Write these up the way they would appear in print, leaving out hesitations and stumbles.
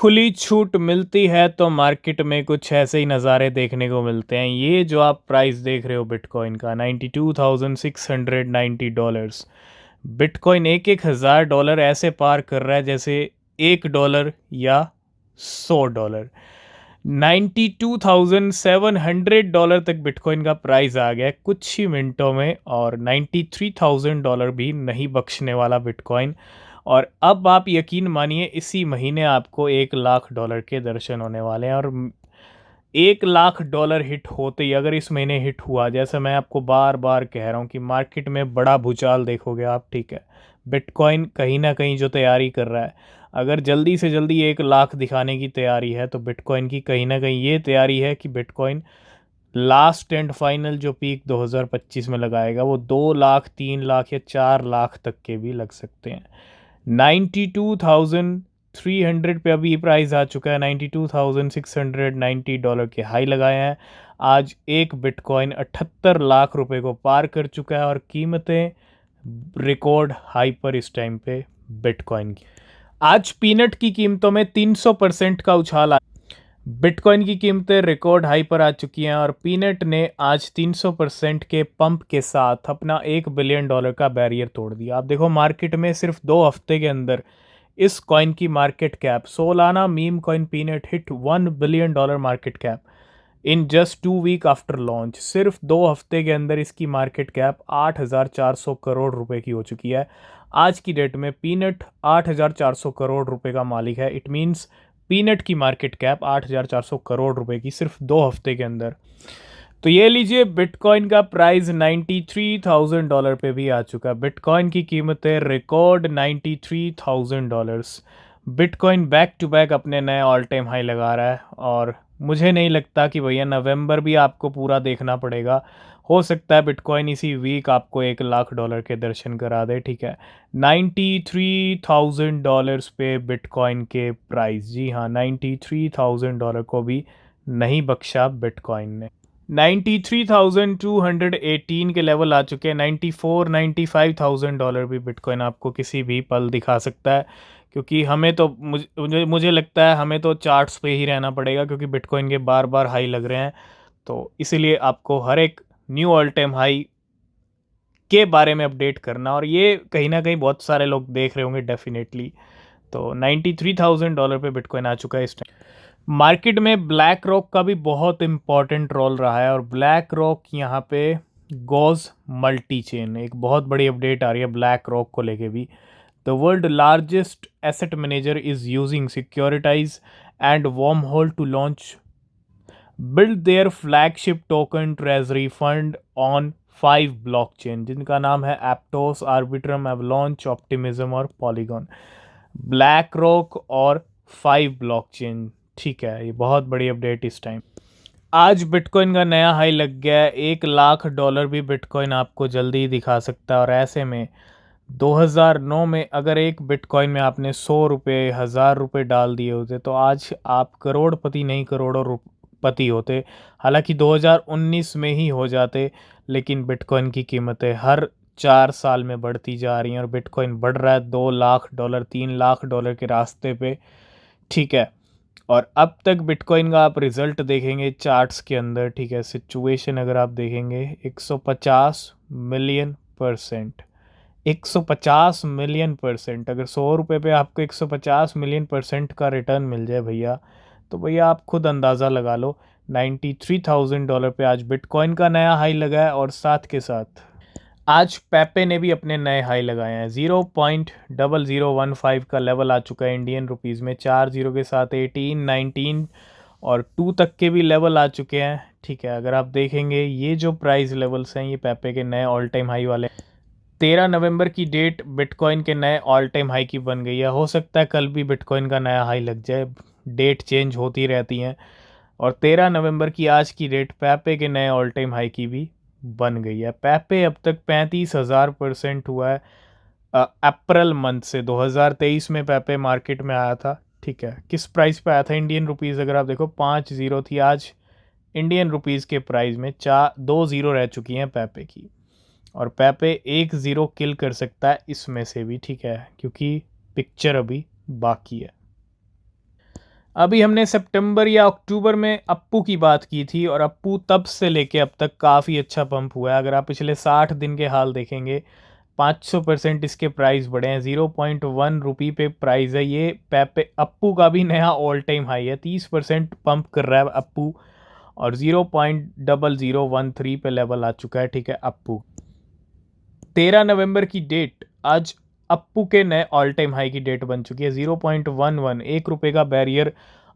खुली छूट मिलती है तो मार्केट में कुछ ऐसे ही नज़ारे देखने को मिलते हैं। ये जो आप प्राइस देख रहे हो बिटकॉइन का $92,690। बिटकॉइन एक हज़ार डॉलर ऐसे पार कर रहा है जैसे $1 या $100। $92,700 तक बिटकॉइन का प्राइस आ गया है कुछ ही मिनटों में, और $93,000 भी नहीं बख्शने वाला बिटकॉइन। और अब आप यकीन मानिए इसी महीने आपको $1 लाख के दर्शन होने वाले हैं। और $1 लाख हिट होते ही, अगर इस महीने हिट हुआ, जैसे मैं आपको बार बार कह रहा हूँ कि मार्केट में बड़ा भूचाल देखोगे आप, ठीक है। बिटकॉइन कहीं ना कहीं जो तैयारी कर रहा है, अगर जल्दी से जल्दी 1 लाख दिखाने की तैयारी है तो बिटकॉइन की कहीं ना कहीं ये तैयारी है कि बिटकॉइन लास्ट एंड फाइनल जो पीक 2025 में लगाएगा वो 2 लाख, 3 लाख या 4 लाख तक के भी लग सकते हैं। 92,300 पे अभी प्राइस आ चुका है। $92,690 के हाई लगाए हैं। आज एक बिटकॉइन 78 लाख रुपए को पार कर चुका है और कीमतें रिकॉर्ड हाई पर इस टाइम पे बिटकॉइन की। आज पीनट की कीमतों में 300% का उछाल आया। बिटकॉइन की कीमतें रिकॉर्ड हाई पर आ चुकी हैं और पीनट ने आज 300% के पंप के साथ अपना $1 बिलियन का बैरियर तोड़ दिया। आप देखो मार्केट में सिर्फ 2 हफ्ते के अंदर इस कॉइन की market cap, Solana meme coin peanut hit $1 billion market cap in just 2 week after launch. सिर्फ 2 हफ्ते के अंदर इसकी मार्केट कैप 8,400 करोड़ रुपए की हो चुकी है। आज की डेट में पीनट 8,400 करोड़ रुपए का मालिक है। इट मीन्स पीनट की मार्केट कैप 8,400 करोड़ रुपए की सिर्फ 2 हफ्ते के अंदर। तो ये लीजिए बिटकॉइन का प्राइस $93,000 पे भी आ चुका है। बिटकॉइन की कीमतें record $93,000। Bitcoin back to back अपने नए ऑल टाइम हाई लगा रहा है और मुझे नहीं लगता कि भैया नवंबर भी आपको पूरा देखना पड़ेगा। हो सकता है बिटकॉइन इसी वीक आपको $1 लाख के दर्शन करा दे, ठीक है। $93,000 पे बिटकॉइन के प्राइस, जी हाँ, $93,000 को भी नहीं बख्शा बिटकॉइन ने। 93,218 के लेवल आ चुके हैं। $94,95,000 भी बिटकॉइन आपको किसी भी पल दिखा सकता है, क्योंकि हमें तो मुझे लगता है हमें तो चार्ट्स पे ही रहना पड़ेगा, क्योंकि बिटकॉइन के बार बार हाई लग रहे हैं। तो इसीलिए आपको हर एक न्यू ऑल टाइम हाई के बारे में अपडेट करना, और ये कहीं ना कहीं बहुत सारे लोग देख रहे होंगे डेफिनेटली। तो $93,000 पे बिटकॉइन आ चुका है इस टाइम। मार्केट में ब्लैक रॉक का भी बहुत इंपॉर्टेंट रोल रहा है, और ब्लैक रॉक यहाँ पे गोज मल्टी चेन, एक बहुत बड़ी अपडेट आ रही है ब्लैक रॉक को लेके भी। The world largest asset manager is using securitize and wormhole to launch build their flagship token treasury fund on 5 blockchain, जिनका नाम है एप्टोस, आर्बिट्रम, एवलॉन्च, ऑप्टिमिज्म और पॉलीगॉन। ब्लैक रॉक और 5 ब्लॉकचेन, ठीक है, ये बहुत बड़ी अपडेट इस टाइम। आज बिटकॉइन का नया हाई लग गया है। $1 लाख भी बिटकॉइन आपको जल्दी ही दिखा सकता है। और ऐसे में 2009 में अगर एक बिटकॉइन में आपने 100 रुपये, 1000 रुपये डाल दिए होते तो आज आप करोड़पति नहीं करोड़ों पति होते। हालांकि 2019 में ही हो जाते, लेकिन बिटकॉइन की कीमतें हर 4 साल में बढ़ती जा रही हैं और बिटकॉइन बढ़ रहा है $2 लाख, $3 लाख के रास्ते पे, ठीक है। और अब तक बिटकॉइन का आप रिजल्ट देखेंगे चार्ट्स के अंदर, ठीक है, सिचुएशन अगर आप देखेंगे 150 मिलियन परसेंट, 150 मिलियन परसेंट। अगर 100 रुपये पे आपको 150 मिलियन परसेंट का रिटर्न मिल जाए भैया, तो भैया आप खुद अंदाज़ा लगा लो। $93,000 पे आज बिटकॉइन का नया हाई लगा है, और साथ के साथ आज पेपे ने भी अपने नए हाई लगाए हैं। 0.0015 का लेवल आ चुका है इंडियन रुपीज़ में, 4 जीरो के साथ 18, 19 और 2 तक के भी लेवल आ चुके हैं, ठीक है। अगर आप देखेंगे ये जो प्राइस लेवल्स हैं, ये पेपे के नए ऑल टाइम हाई वाले। 13 नवंबर की डेट बिटकॉइन के नए ऑल टाइम हाई की बन गई है। हो सकता है कल भी बिटकॉइन का नया हाई लग जाए, डेट चेंज होती रहती हैं। और 13 नवंबर की आज की डेट पेपे के नए ऑल टाइम हाई की भी बन गई है। पेपे अब तक 35,000% हुआ है अप्रैल मंथ से। 2023 में पेपे मार्केट में आया था, ठीक है। किस प्राइस पे आया था इंडियन रुपीज़, अगर आप देखो 5 जीरो थी। आज इंडियन रुपीज़ के प्राइस में 2 जीरो रह चुकी हैं पेपे की, और पेपे 1 जीरो किल कर सकता है इसमें से भी, ठीक है, क्योंकि पिक्चर अभी बाकी है। अभी हमने सितंबर या अक्टूबर में अप्पू की बात की थी और अप्पू तब से लेके अब तक काफ़ी अच्छा पंप हुआ है। अगर आप पिछले 60 दिन के हाल देखेंगे 500% इसके प्राइस बढ़े हैं। 0.1 रुपये पे प्राइस है ये। पेपे अप्पू का भी नया ऑल टाइम हाई है। 30% पंप कर रहा है अप्पू और 0.0013 पे लेवल आ चुका है। ठीक है, अप्पू 13 नवंबर की डेट आज अप्पू के नए ऑल टाइम हाई की डेट बन चुकी है। 0.11 1 रुपये का बैरियर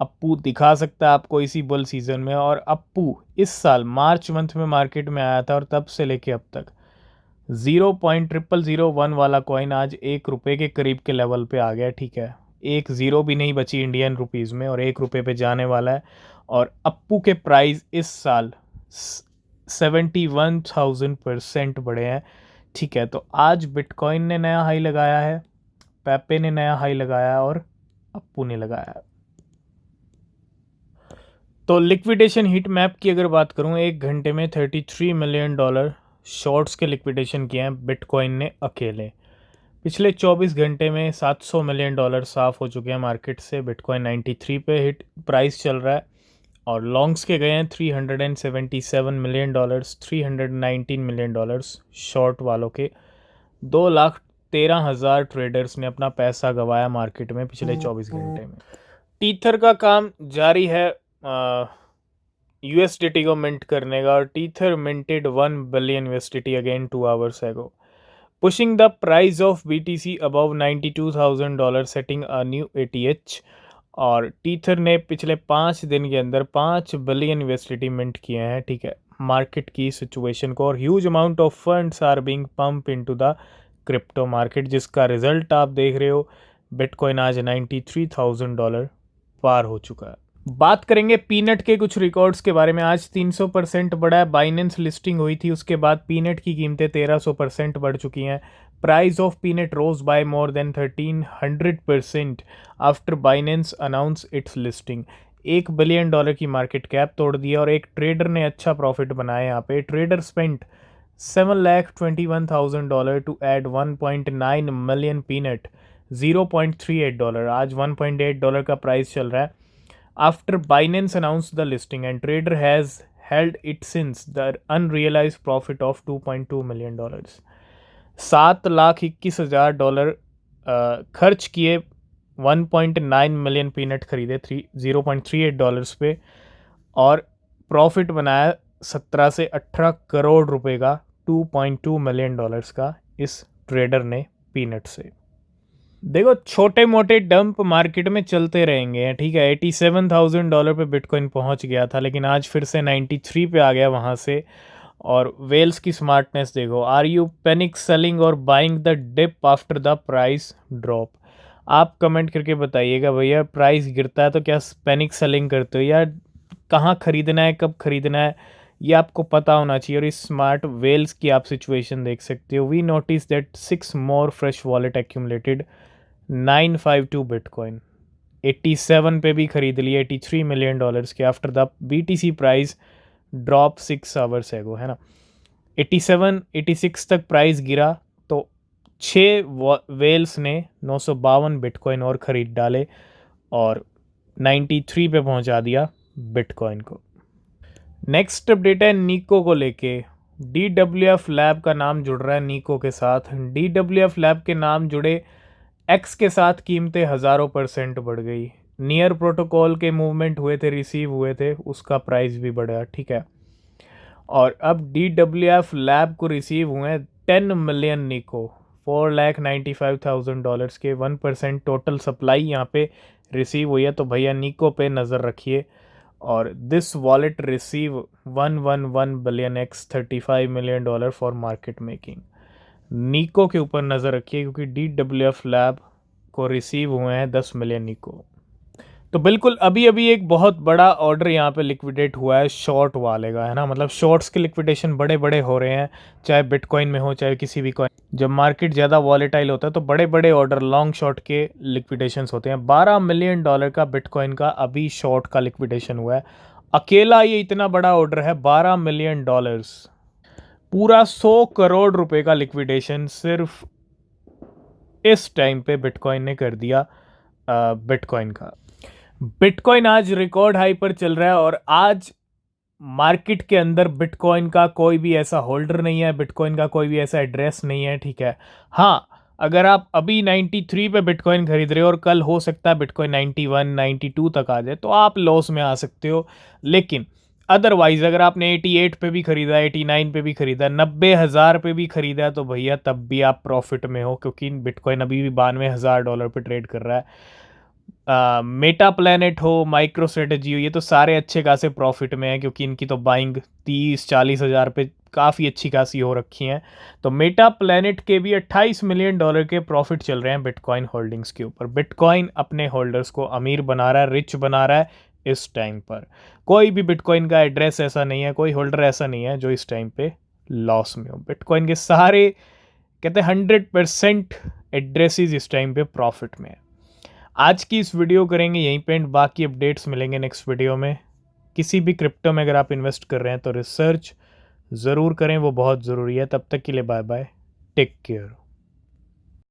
अप्पू दिखा सकता है आपको इसी बुल सीजन में। और अप्पू इस साल मार्च मंथ में मार्केट में आया था और तब से लेके अब तक 0.0001 वाला कॉइन आज 1 रुपये के करीब के लेवल पे आ गया। ठीक है, एक ज़ीरो भी नहीं बची इंडियन रुपीज़ में और 1 रुपये पे जाने वाला है। और अप्पू के प्राइस इस साल 71,000% बढ़े हैं। ठीक है, तो आज बिटकॉइन ने नया हाई लगाया है, पेपे ने नया हाई लगाया और अप्पू ने लगाया है। तो लिक्विडेशन हीट मैप की अगर बात करूं, 1 घंटे में $33 मिलियन शॉर्ट्स के लिक्विडेशन किए हैं बिटकॉइन ने अकेले। पिछले 24 घंटे में $700 मिलियन साफ हो चुके हैं मार्केट से। बिटकॉइन 93 पे हिट प्राइस चल रहा है और लॉन्ग्स के गए हैं $377 मिलियन, $319 मिलियन शॉर्ट वालों के। 2,13,000 ट्रेडर्स ने अपना पैसा गंवाया मार्केट में पिछले 24 घंटे में। टीथर का काम जारी है यूएसडीटी को मिंट करने का और Tether minted 1 billion USDT again 2 hours ago, pushing the price of BTC above $92,000, setting a new ATH. और टीथर ने पिछले 5 दिन के अंदर 5 बिलियन यूएसडीटी मिंट किए हैं। ठीक है, मार्केट की सिचुएशन को, और huge amount of funds are being pump into the crypto market, जिसका रिजल्ट आप देख रहे हो। बिटकॉइन आज $93,000 पार हो चुका है। बात करेंगे पीनट के कुछ रिकॉर्ड्स के बारे में। आज 300% बढ़ा है। बाइनेंस लिस्टिंग हुई थी, उसके बाद पीनट की कीमतें 1300% बढ़ चुकी हैं। Price of peanut rose by more than 1300% after Binance announce its listing. $1 billion की मार्केट कैप तोड़ दी और एक ट्रेडर ने अच्छा प्रॉफिट बनाया यहाँ पे। Trader spent $7,21,000 to add 1.9 million peanut, $0.38। आज $1.8 का प्राइस चल रहा है। After Binance announced the listing and trader has held it since, the unrealized profit of $2.2 million। $7,21,000 खर्च किए, 1.9 मिलियन पीनट खरीदे $0.38 पे और प्रॉफिट बनाया 17 से 18 करोड़ रुपए का, $2.2 मिलियन का इस ट्रेडर ने पीनट से। देखो, छोटे मोटे डंप मार्केट में चलते रहेंगे। ठीक है, $87,000 पे बिटकॉइन पहुंच गया था, लेकिन आज फिर से 93 पे आ गया वहां से। और वेल्स की स्मार्टनेस देखो, आर यू पैनिक सेलिंग और buying the dip after the price drop. आप कमेंट करके बताइएगा भैया, प्राइस गिरता है तो क्या पैनिक सेलिंग करते हो, या कहाँ खरीदना है, कब खरीदना है, ये आपको पता होना चाहिए। और इस स्मार्ट वेल्स की आप सिचुएशन देख सकते हो। We notice that 6 more fresh wallet accumulated 952 bitcoin 87 पे भी खरीद लिए $83 मिलियन के after the BTC price drop 6 hours ago, है ना। 87 86 तक प्राइस गिरा तो 6 वेल्स ने 952 बिटकॉइन और ख़रीद डाले और 93 पे पहुंचा दिया बिटकॉइन को। नेक्स्ट अपडेट है नीको को लेके। DWF लैब का नाम जुड़ रहा है नीको के साथ। DWF लैब के नाम जुड़े एक्स के साथ कीमतें हज़ारों % बढ़ गई। नियर प्रोटोकॉल के मूवमेंट हुए थे, रिसीव हुए थे, उसका प्राइस भी बढ़ा। ठीक है, और अब DWF लैब को रिसीव हुए हैं 10 मिलियन नीको, $4,95,000 के। 1% टोटल सप्लाई यहाँ पे रिसीव हुई है, तो भैया नीको पे नज़र रखिए। और this wallet receive 111 billion x $35 million for market making. नीको के ऊपर नज़र रखिए क्योंकि DWF लैब को रिसीव हुए हैं 10 मिलियन नीको। तो बिल्कुल अभी अभी एक बहुत बड़ा ऑर्डर यहाँ पे लिक्विडेट हुआ है शॉर्ट वाले का, है ना। मतलब शॉर्ट्स के लिक्विडेशन बड़े बड़े हो रहे हैं, चाहे बिटकॉइन में हो चाहे किसी भी कॉइन। जब मार्केट ज़्यादा वॉलेटाइल होता है तो बड़े बड़े ऑर्डर लॉन्ग शॉर्ट के लिक्विडेशंस होते हैं। $12 मिलियन का बिटकॉइन का अभी शॉर्ट का लिक्विडेशन हुआ है। अकेला ये इतना बड़ा ऑर्डर है, $12 मिलियन, पूरा 100 करोड़ रुपए का लिक्विडेशन सिर्फ इस टाइम पे बिटकॉइन ने कर दिया बिटकॉइन का। बिटकॉइन आज रिकॉर्ड हाई पर चल रहा है और आज मार्केट के अंदर बिटकॉइन का कोई भी ऐसा होल्डर नहीं है, बिटकॉइन का कोई भी ऐसा एड्रेस नहीं है, ठीक है। हाँ, अगर आप अभी 93 पे बिटकॉइन खरीद रहे हो और कल हो सकता है बिटकॉइन 91 92 तक आ जाए, तो आप लॉस में आ सकते हो। लेकिन अदरवाइज अगर आपने 88 पे भी खरीदा, 89 पे भी खरीदा, 90,000 पे भी खरीदा, तो भैया तब भी आप प्रॉफिट में हो, क्योंकि बिटकॉइन अभी भी $92,000 पे ट्रेड कर रहा है। मेटा प्लैनेट हो, माइक्रो स्ट्रेटजी हो, ये तो सारे अच्छे खासे प्रॉफिट में है, क्योंकि इनकी तो बाइंग 30-40 हज़ार पे काफ़ी अच्छी खासी हो रखी हैं। तो मेटा प्लैनेट के भी $28 मिलियन के प्रॉफिट चल रहे हैं बिटकॉइन होल्डिंग्स के ऊपर। बिटकॉइन अपने होल्डर्स को अमीर बना रहा है, रिच बना रहा है इस टाइम पर। कोई भी बिटकॉइन का एड्रेस ऐसा नहीं है, कोई होल्डर ऐसा नहीं है जो इस टाइम पे लॉस में हो। बिटकॉइन के सारे कहते हैं 100% एड्रेसेस इस टाइम पे प्रॉफिट में है। आज की इस वीडियो करेंगे यहीं पे एंड बाकी अपडेट्स मिलेंगे नेक्स्ट वीडियो में। किसी भी क्रिप्टो में अगर आप इन्वेस्ट कर रहे हैं तो रिसर्च ज़रूर करें, वो बहुत ज़रूरी है। तब तक के लिए बाय बाय, टेक केयर।